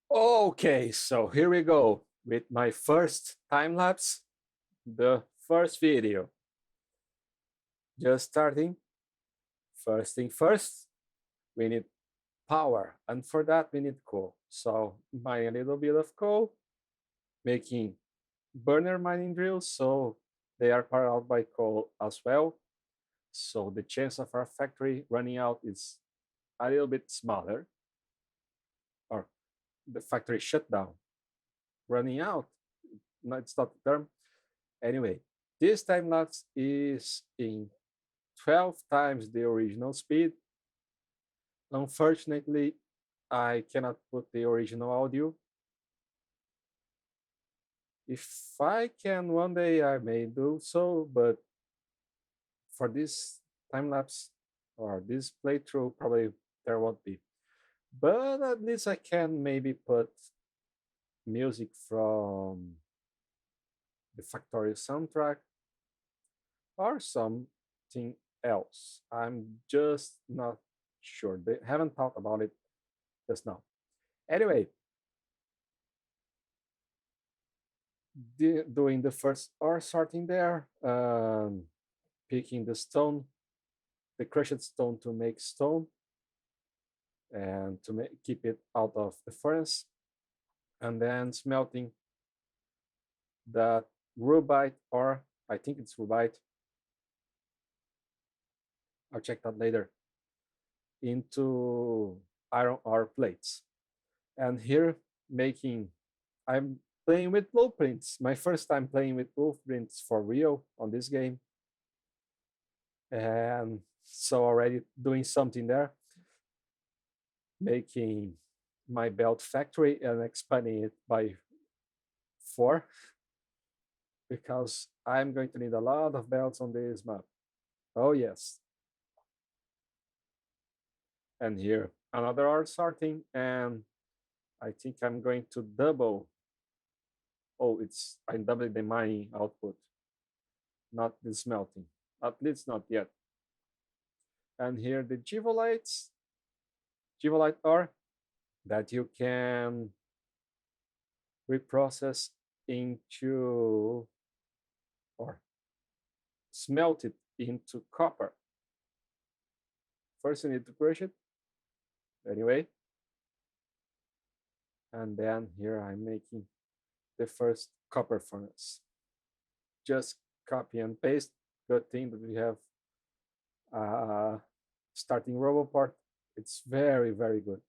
Okay, so here we go with my first time lapse, the first video. Just starting. First thing first, we need power, and for that we need coal. So mine a little bit of coal, making burner mining drills, so they are powered out by coal as well. So the chance of our factory running out is a little bit smaller, or the factory shutdown. Running out, no, it's not the term. Anyway, this time lapse is in 12 times the original speed. Unfortunately, I cannot put the original audio. If I can one day, I may do so, but for this time lapse or this playthrough, probably there won't be. But at least I can maybe put music from the Factorio soundtrack or something else. I'm just not sure. They haven't thought about it just now. Anyway, doing the first ore sorting there, picking the stone, the crushed stone to make stone, and to keep it out of the furnace, and then smelting that rubite, or I think it's rubite. I'll check that later. Into iron ore plates, and here making. I'm playing with blueprints. My first time playing with blueprints for real on this game, and so already doing something there, making my belt factory and expanding it by 4 because I'm going to need a lot of belts on this map. Oh yes. And here another art sorting, and I think I'm going to double. Oh, I'm doubling the mining output, not the smelting. At least not yet. And here the Givolite ore that you can reprocess into or smelt it into copper. First, you need to crush it anyway. And then here I'm making the first copper furnace. Just copy and paste. Good thing that we have starting robo part. It's very, very good.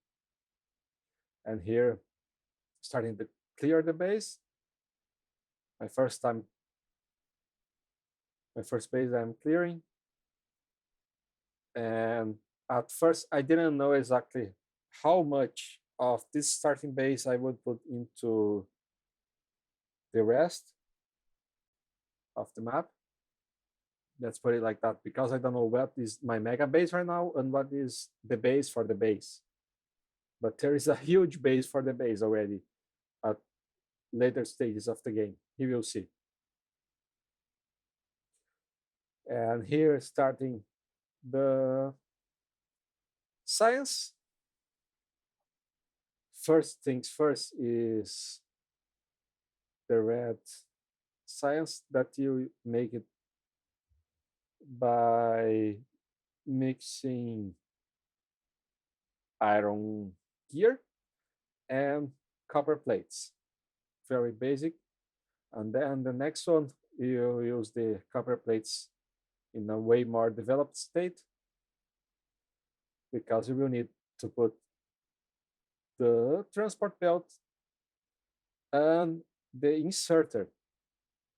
And here, starting to clear the base. My first time, my first base I'm clearing. And at first, I didn't know exactly how much of this starting base I would put into the rest of the map. Let's put it like that, because I don't know what is my mega base right now and what is the base for the base. But there is a huge base for the base already at later stages of the game. You will see. And here, starting the science. First things first is the red science that you make it by mixing iron gear and copper plates. Very basic. And then the next one, you use the copper plates in a way more developed state, because you will need to put the transport belt and the inserter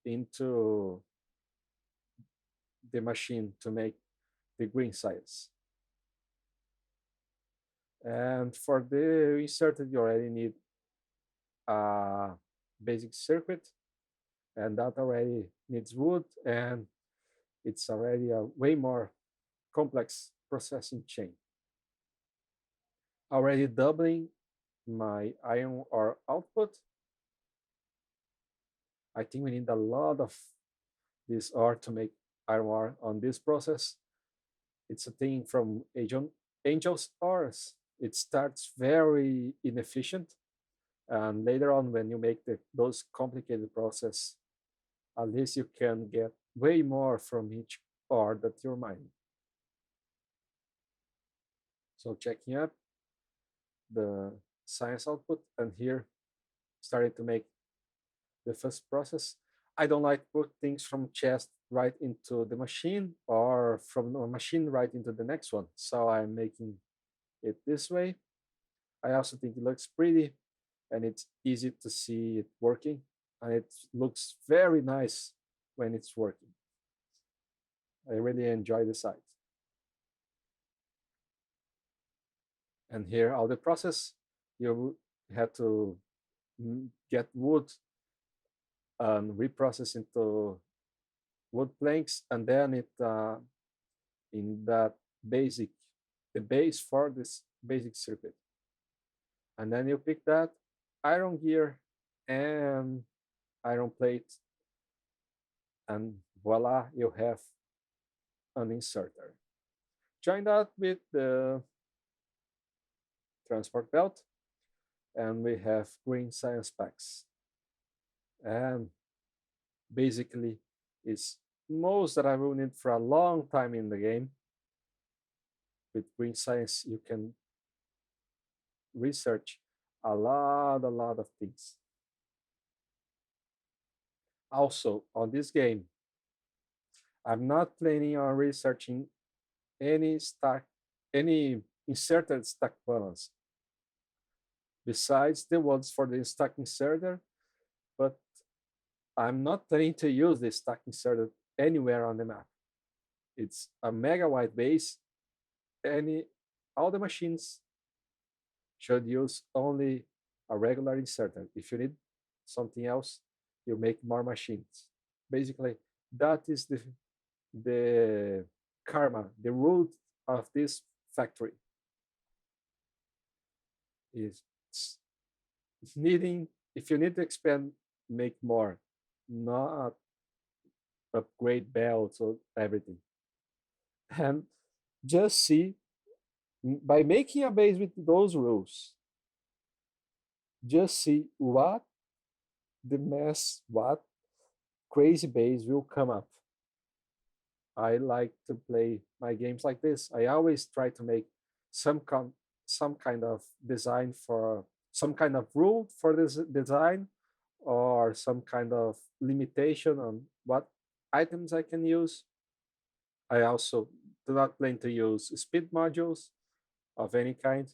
into the machine to make the green science. And for the inserted, you already need a basic circuit, and that already needs wood, and it's already a way more complex processing chain. Already doubling my iron ore output. I think we need a lot of this ore to make iron ore on this process. It's a thing from Angel's ores. It starts very inefficient, And later on, when you make those complicated process, at least you can get way more from each part that you're mining. So checking up the science output, and here starting to make the first process. I don't like put things from chest right into the machine or from the machine right into the next one. So I'm making it this way. I also think it looks pretty and it's easy to see it working, and it looks very nice when it's working. I really enjoy the site. And here all the process, you have to get wood and reprocess into wood planks, and then it in that basic, the base for this basic circuit. And then you pick that iron gear and iron plate, and voila, you have an inserter. Join that with the transport belt, and we have green science packs. And basically, it's most that I will need for a long time in the game. With green science, you can research a lot of things. Also, on this game, I'm not planning on researching any stack, any inserted stack balance besides the ones for the stack inserter, but I'm not planning to use the stack inserter anywhere on the map. It's a mega wide base. Any all the machines should use only a regular inserter. If you need something else, you make more machines. Basically, that is the karma, the root of this factory is needing, if you need to expand, make more, not upgrade belts or everything. And just see, by making a base with those rules, just see what the mess, what crazy base will come up. I like to play my games like this. I always try to make some some kind of design for some kind of rule for this design, or some kind of limitation on what items I can use. I also do not plan to use speed modules of any kind.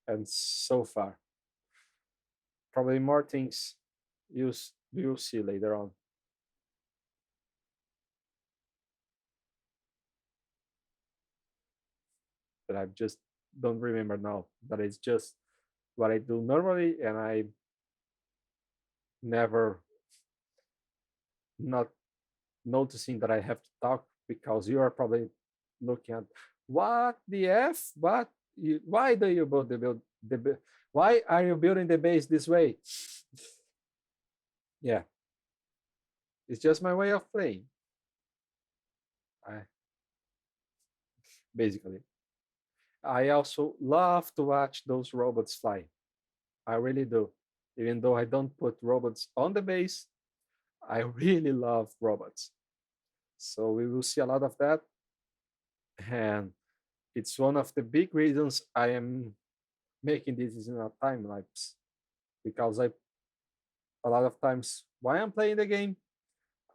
And so far, probably more things you'll see later on that I just don't remember now. That is just what I do normally, and I never not noticing that I have to talk because you are probably looking at what the f what you, why do you build the why are you building the base this way? Yeah, it's just my way of playing. I, basically, I also love to watch those robots fly. I really do. Even though I don't put robots on the base, I really love robots. So we will see a lot of that. And it's one of the big reasons I am making this in a time lapse, because I a lot of times while I'm playing the game,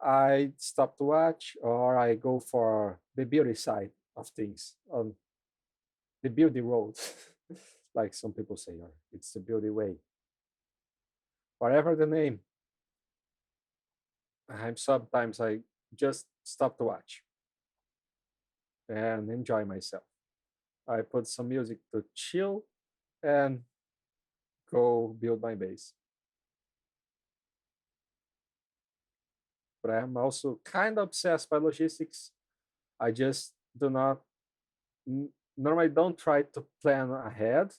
I stop to watch or I go for the beauty side of things on the beauty road, like some people say, or it's the beauty way. Whatever the name, I'm sometimes I just stop to watch and enjoy myself. I put some music to chill and go build my base. But I'm also kind of obsessed by logistics. I just do not normally don't try to plan ahead.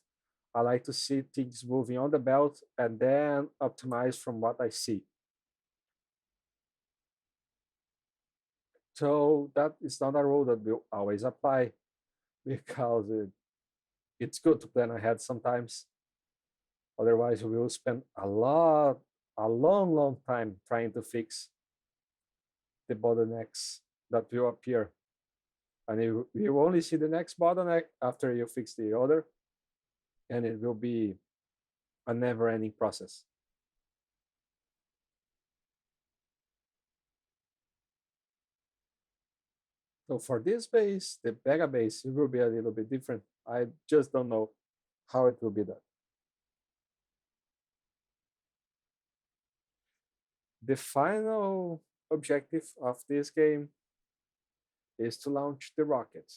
I like to see things moving on the belt and then optimize from what I see. So that is not a rule that will always apply, because it's good to plan ahead sometimes. Otherwise, we will spend a long time trying to fix the bottlenecks that will appear. And you only see the next bottleneck after you fix the other, and it will be a never ending process. So for this base, the Vega base, it will be a little bit different. I just don't know how it will be done. The final objective of this game is to launch the rocket.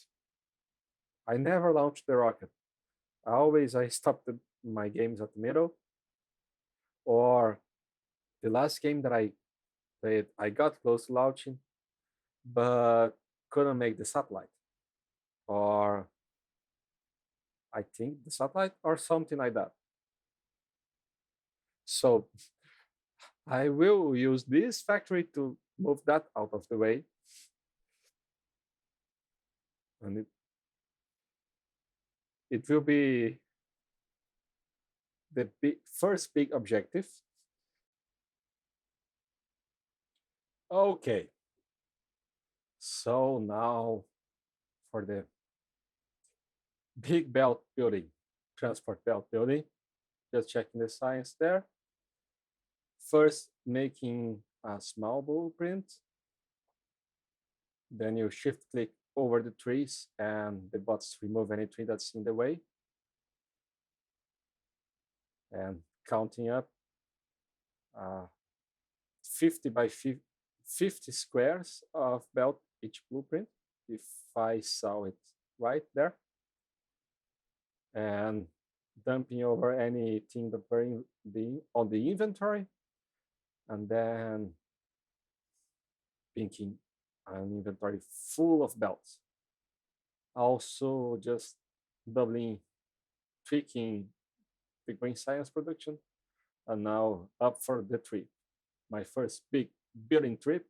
I never launched the rocket. I stopped my games at the middle, or the last game that I played, I got close to launching, but couldn't make the satellite, or I think the satellite, or something like that. So I will use this factory to move that out of the way, and it will be the first big objective. Okay, so now for the big belt building, transport belt building, just checking the science there. First, making a small blueprint, then you shift click over the trees and the bots remove any tree that's in the way, and counting up 50 by 50 squares of belt each blueprint, if I saw it right there, and dumping over anything that were on the inventory, and then pinking an inventory full of belts. Also just doubling, tweaking the green science production, and now up for the trip. My first big building trip.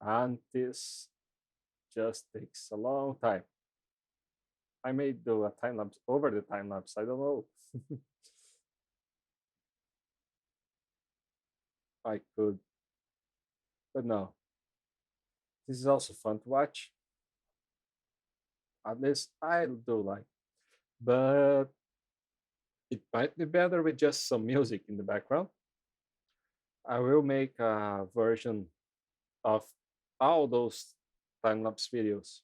And this just takes a long time. I may do a time lapse over the time lapse, I don't know. I could, but no. This is also fun to watch. At least I do like. But it might be better with just some music in the background. I will make a version of all those time lapse videos.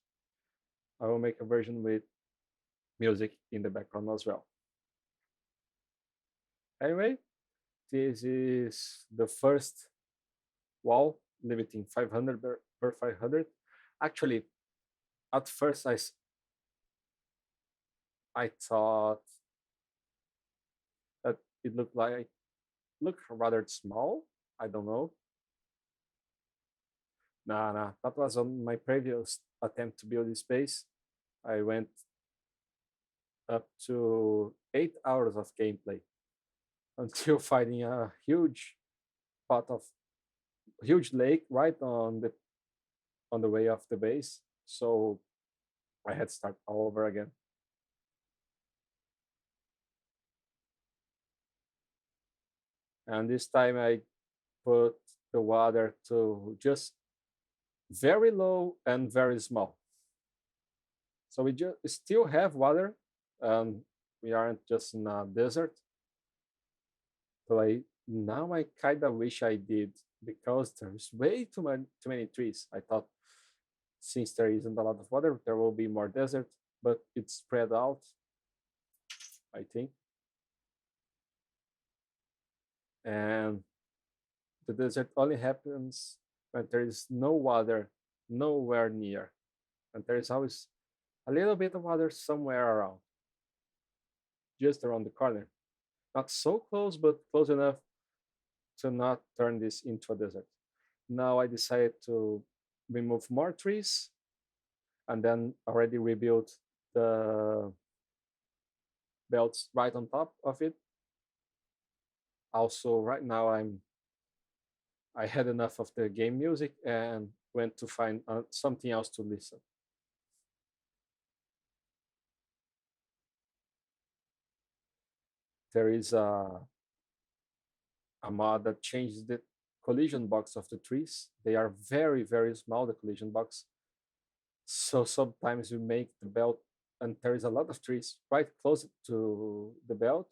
I will make a version with music in the background as well. Anyway, this is the first wall, limiting 500 per 500. Actually, at first I thought that it looked rather small. I don't know. Nah, that was on my previous attempt to build this space. I went up to 8 hours of gameplay until finding a pot of huge lake right on the way of the base. So I had to start all over again. And this time I put the water to just very low and very small. So we just still have water, and we aren't just in a desert. So now I kind of wish I did, because there's way too many trees. I thought since there isn't a lot of water, there will be more desert, but it's spread out, I think. And the desert only happens when there is no water nowhere near, and there is always a little bit of water somewhere around, just around the corner. Not so close, but close enough to not turn this into a desert. Now I decided to remove more trees, and then already rebuild the belts right on top of it. Also, right now I had enough of the game music and went to find something else to listen. There is a mod that changes the collision box of the trees. They are very, very small, the collision box. So sometimes you make the belt and there is a lot of trees right close to the belt.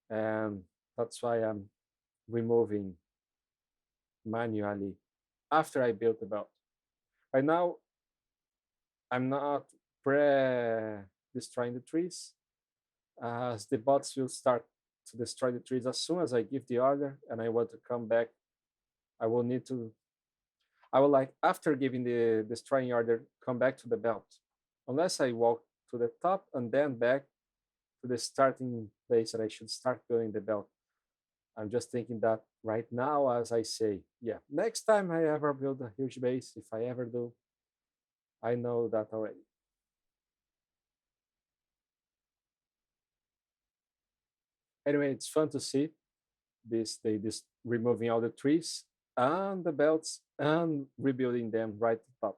And that's why I'm removing manually after I built the belt. Right now, I'm not destroying the trees, as the bots will start to destroy the trees as soon as I give the order and I want to come back. I will need to, I will like, after giving the destroying order, come back to the belt. Unless I walk to the top and then back to the starting place that I should start building the belt. I'm just thinking that right now as I say, yeah, next time I ever build a huge base, if I ever do, I know that already. Anyway, it's fun to see this removing all the trees and the belts and rebuilding them right at the top.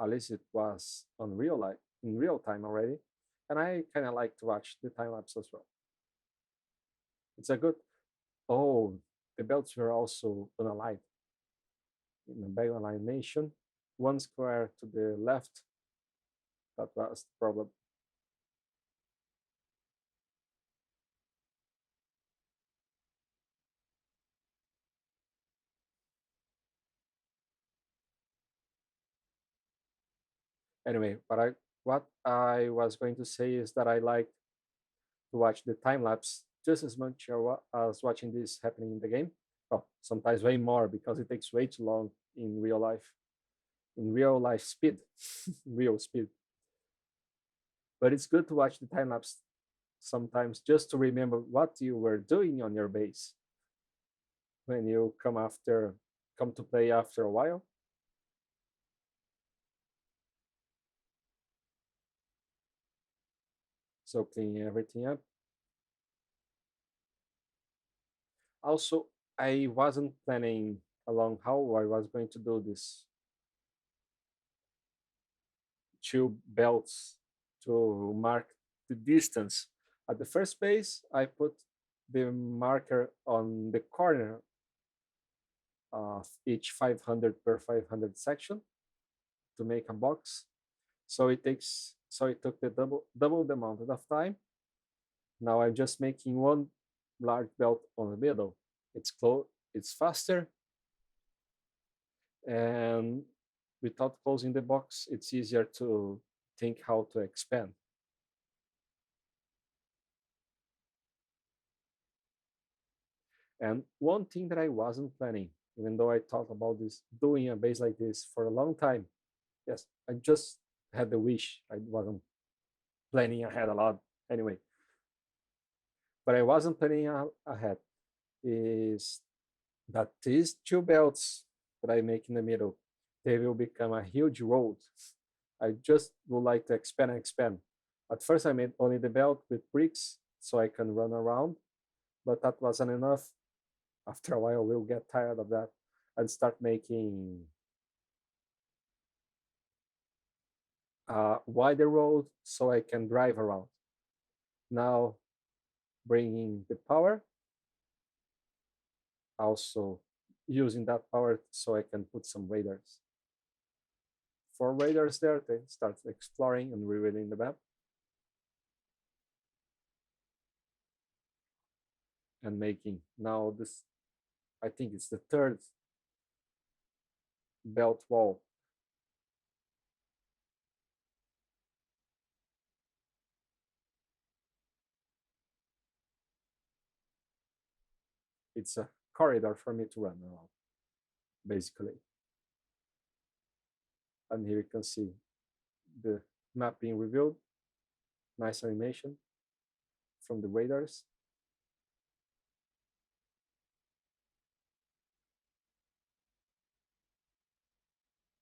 At least it was on real life in real time already. And I kind of like to watch the time lapse as well. It's a good. Oh, the belts were also unaligned in a bag alignation. One square to the left. That was the problem. Anyway, what I was going to say is that I like to watch the time lapse just as much as watching this happening in the game. Well, sometimes way more because it takes way too long in real life. In real life speed, real speed. But it's good to watch the time lapse sometimes just to remember what you were doing on your base when you come to play after a while. So cleaning everything up. Also, I wasn't planning along how I was going to do this two belts to mark the distance. At the first base, I put the marker on the corner of each 500 per 500 section to make a box. So it took the double the amount of time. Now I'm just making one large belt on the middle. It's faster, and without closing the box, it's easier to think how to expand. And one thing that I wasn't planning, even though I thought about this doing a base like this for a long time. Yes, I just had the wish. I wasn't planning ahead a lot anyway. But I wasn't planning ahead is that these two belts that I make in the middle, they will become a huge road. I just would like to expand and expand. At first, I made only the belt with bricks so I can run around, but that wasn't enough. After a while, we'll get tired of that and start making a wider road so I can drive around. Now, bringing the power, also using that power so I can put some radars. For radars there, they start exploring and revealing the map and making now this, I think it's the third belt wall. It's a corridor for me to run around, basically. And here you can see the map being revealed. Nice animation from the radars.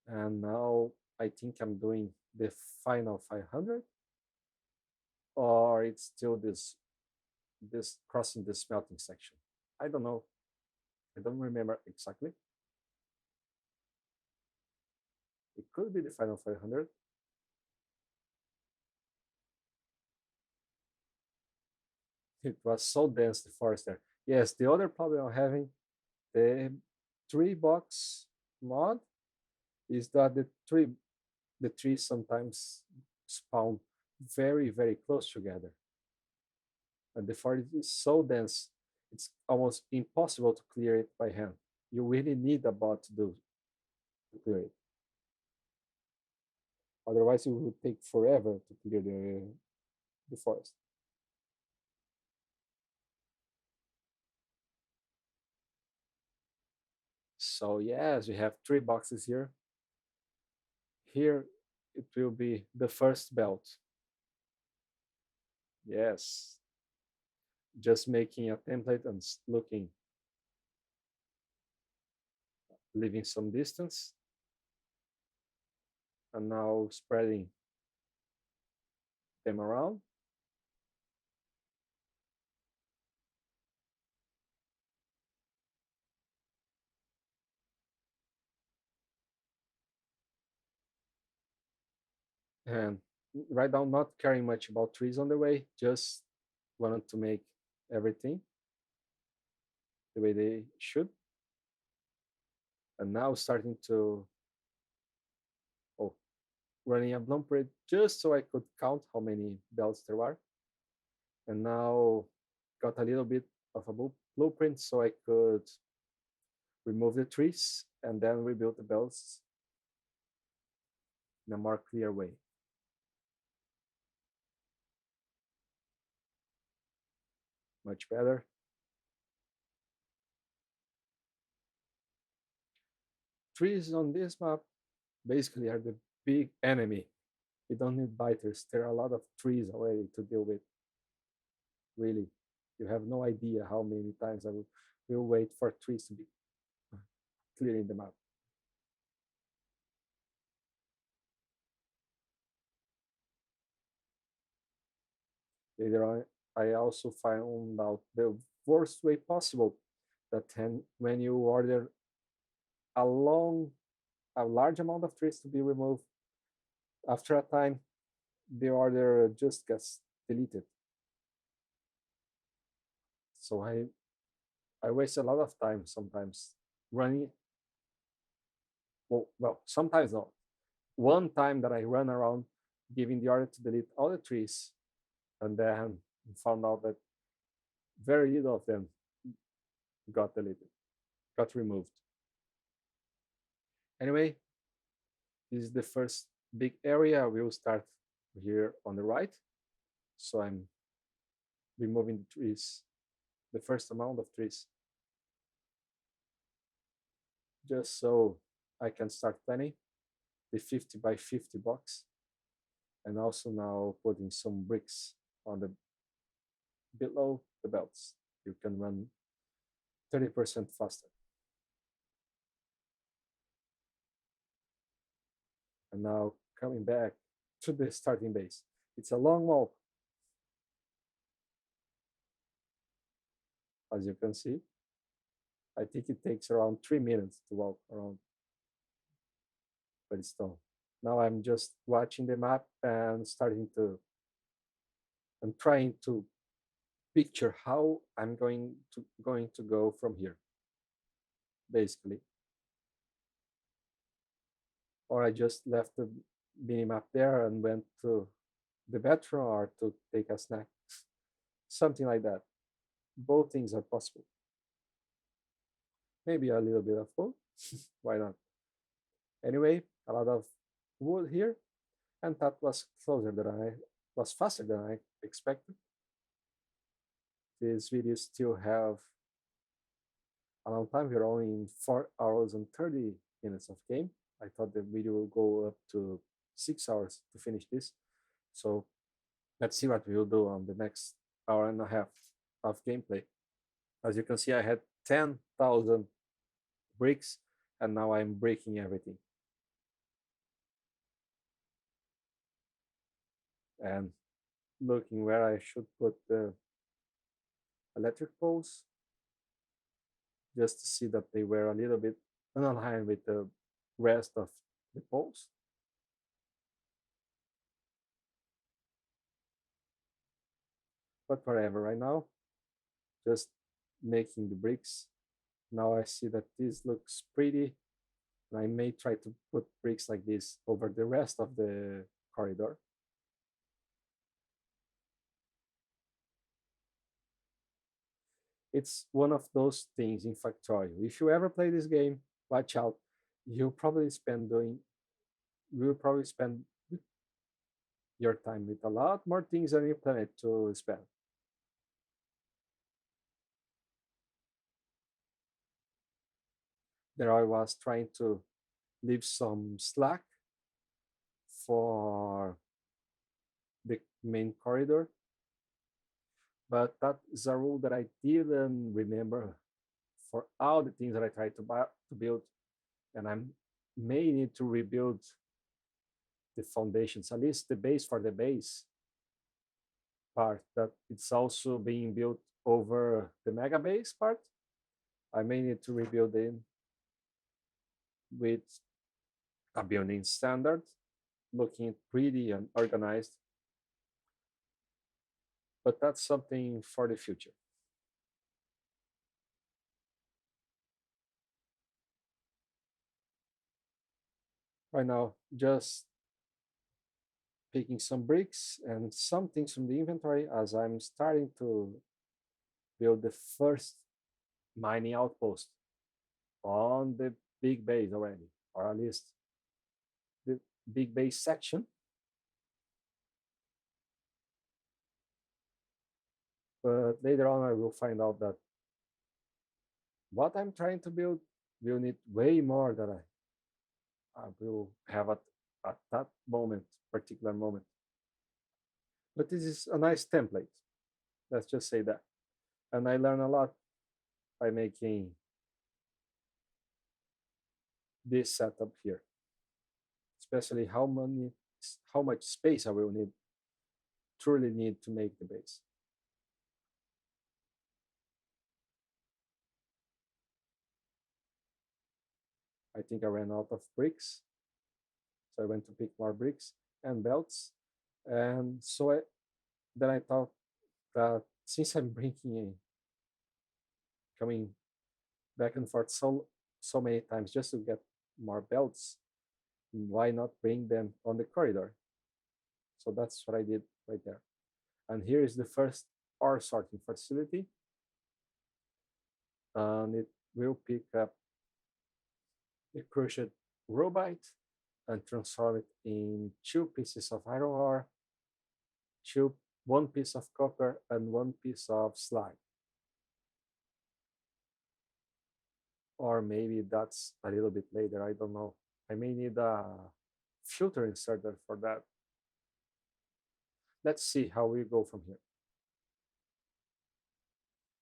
And now I think I'm doing the final 500, or it's still this crossing the smelting section. I don't know. I don't remember exactly. It could be the final 500. It was so dense, the forest there. Yes, the other problem I'm having, the tree box mod, is that the trees sometimes spawn very close together, and the forest is so dense it's almost impossible to clear it by hand. You really need a bot to clear it. Otherwise, it would take forever to clear the forest. So yes, we have three boxes here. Here it will be the first belt. Yes, just making a template and looking, leaving some distance, and now spreading them around. And right now, not caring much about trees on the way, just wanted to make everything the way they should. And now starting to, oh, running a blueprint just so I could count how many belts there are. And now got a little bit of a blueprint so I could remove the trees and then rebuild the belts in a more clear way. Much better. Trees on this map basically are the big enemy. We don't need biters. There are a lot of trees already to deal with. Really, you have no idea how many times will wait for trees to be clearing the map. Later on, I also found out the worst way possible that when you order a long, a large amount of trees to be removed, after a time, the order just gets deleted. So I waste a lot of time sometimes running. Well, sometimes not. One time that I run around giving the order to delete all the trees, and then found out that very little of them got deleted, got removed. Anyway, this is the first big area. We will start here on the right. So I'm removing the trees, the first amount of trees, just so I can start planning the 50 by 50 box, and also now putting some bricks on the below the belts. You can run 30% faster. And now coming back to the starting base. It's a long walk, as you can see. I think it takes around 3 minutes to walk around Redstone. Now I'm just watching the map and starting to and trying to picture how I'm going to go from here, basically. Or I just left the mini map there and went to the bathroom or to take a snack, something like that. Both things are possible. Maybe a little bit of both. Why not? Anyway, a lot of wood here, and that was faster than I expected. This video still have a long time. We're only in 4 hours and 30 minutes of game. I thought the video will go up to 6 hours to finish this. So let's see what we will do on the next hour and a half of gameplay. As you can see, I had 10,000 bricks, and now I'm breaking everything. And looking where I should put the electric poles, just to see that they were a little bit unaligned with the rest of the poles. but whatever. Right now, just making the bricks. Now I see that this looks pretty, and I may try to put bricks like this over the rest of the corridor. It's one of those things in Factorio. If you ever play this game, watch out. You'll probably spend doing you'll probably spend your time with a lot more things than you planned to spend. There I was trying to leave some slack for the main corridor, but that is a rule that I didn't remember for all the things that I tried to build, and I may need to rebuild the foundations, at least the base for the base part, that it's also being built over the mega base part. I may need to rebuild it with a building standard, looking pretty and organized, but that's something for the future. Right now, just picking some bricks and some things from the inventory as I'm starting to build the first mining outpost on the big base already, or at least the big base section. But later on, I will find out that what I'm trying to build will need way more than I will have at that moment, particular moment. But this is a nice template. Let's just say that. And I learn a lot by making this setup here, especially how much space I will truly need to make the base. I think I ran out of bricks, so I went to pick more bricks and belts. And so then I thought that since I'm coming back and forth so many times just to get more belts, why not bring them on the corridor? So that's what I did right there. And here is the first ore sorting facility, and it will pick up the crushed robite and transform it in two pieces of iron ore, one piece of copper, and one piece of slag. Or maybe that's a little bit later, I don't know. I may need a filter inserter for that. Let's see how we go from here.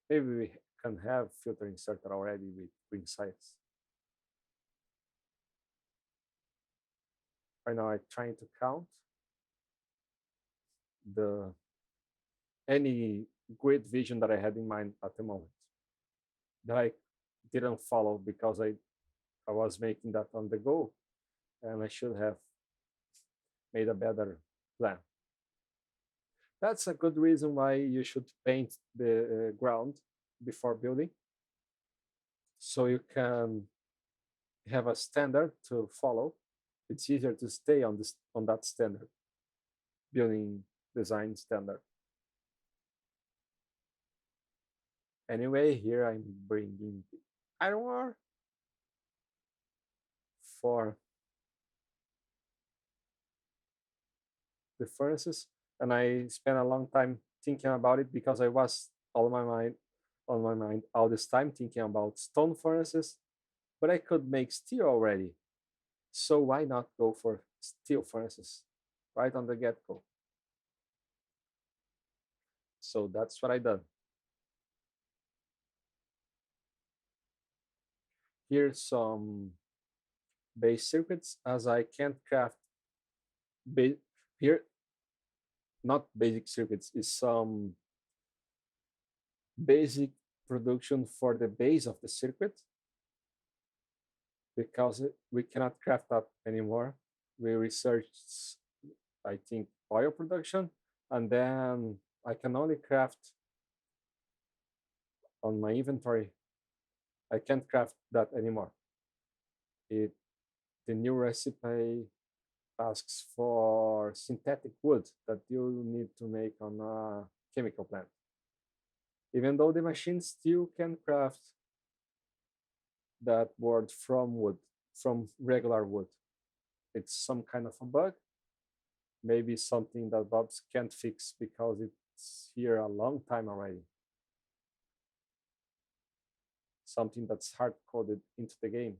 Maybe we can have filter inserter already with green sites. Right now I'm trying to count the any great vision that I had in mind at the moment that I didn't follow because I was making that on the go, and I should have made a better plan. That's a good reason why you should paint the ground before building, so you can have a standard to follow. It's easier to stay on that standard, building design standard. Anyway, here I'm bringing the iron ore for the furnaces, and I spent a long time thinking about it because I was on my mind all this time thinking about stone furnaces, but I could make steel already. So why not go for steel furnaces right on the get-go? So that's what I done. Here's some base circuits as I can't craft here, not basic circuits, is some basic production for the base of the circuit because we cannot craft that anymore. We researched, I think, oil production, and then I can only craft on my inventory. I can't craft that anymore. It the new recipe asks for synthetic wood that you need to make on a chemical plant. Even though the machine still can craft that board from wood, from regular wood. It's some kind of a bug, maybe something that Bob's can't fix because it's here a long time already. Something that's hard coded into the game,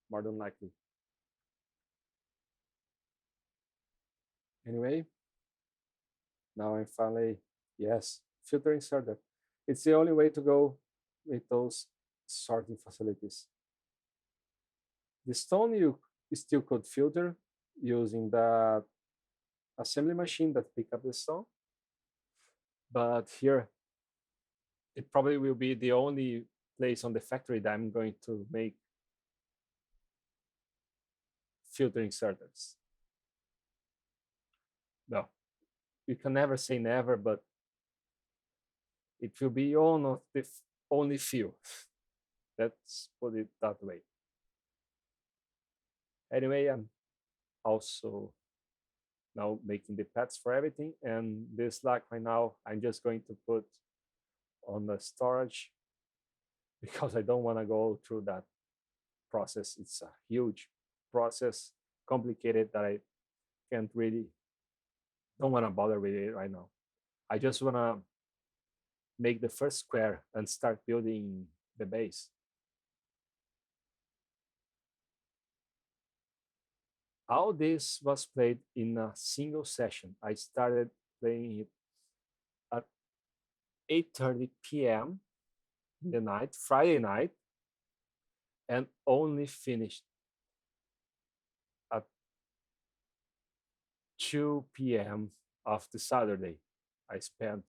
more than likely. Anyway, now I'm finally, yes, filter inserted. It's the only way to go with those sorting facilities. The stone you still could filter using the assembly machine that pick up the stone, but here it probably will be the only place on the factory that I'm going to make filter inserters. No, you can never say never, but it will be one of the only few. Let's put it that way. Anyway, I'm also now making the paths for everything, and this lag right now I'm just going to put on the storage because I don't want to go through that process. It's a huge process, complicated, that I can't really, don't want to bother with it right now. I just want to make the first square and start building the base. All this was played in a single session. I started playing it at 8:30 p.m. in the night, Friday night, and only finished at 2 p.m. of the Saturday. I spent